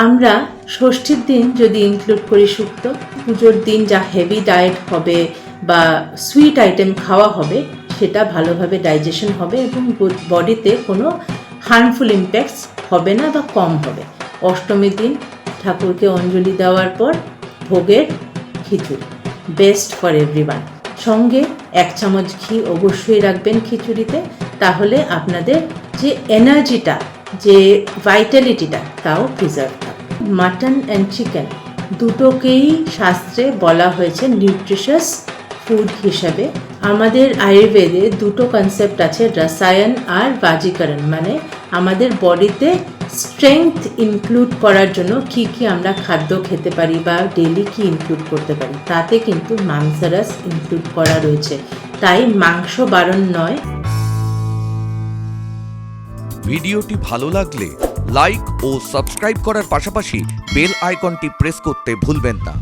আমরা ষষ্ঠীর দিন যদি ইনক্লুড করি শুক্তো, পুজোর দিন যা হেভি ডায়েট হবে বা সুইট আইটেম খাওয়া হবে সেটা ভালোভাবে ডাইজেশন হবে এবং বডিতে কোনো হার্মফুল ইম্প্যাক্টস হবে না বা কম হবে। অষ্টমীর দিন ঠাকুরকে অঞ্জলি দেওয়ার পর ভোগের খিচুড়ি, বেস্ট ফর এভরিওয়ান। সঙ্গে 1 চামচ ঘি অবশ্যই রাখবেন খিচুড়িতে, তাহলে আপনাদের যে এনার্জিটা, যে ভাইটালিটিটা তাও প্রিজার্ভ থাকবে। মাটন অ্যান্ড চিকেন দুটোকেই শাস্ত্রে বলা হয়েছে নিউট্রিশাস ফুড হিসাবে। আমাদের আয়ুর্বেদে দুটো কনসেপ্ট আছে, রসায়ন আর বাজিকরণ, মানে আমাদের বডিতে স্ট্রেংথ ইনক্লুড করার জন্য কি কি আমরা খাদ্য খেতে পারি বা ডেলি কি ইনক্লুড করতে পারি, তাতে কিন্তু মাংসরস ইনক্লুড করা রয়েছে। তাই মাংস বারণ নয়। ভিডিওটি ভালো লাগলে লাইক ও সাবস্ক্রাইব করার পাশাপাশি বেল আইকনটি প্রেস করতে ভুলবেন না।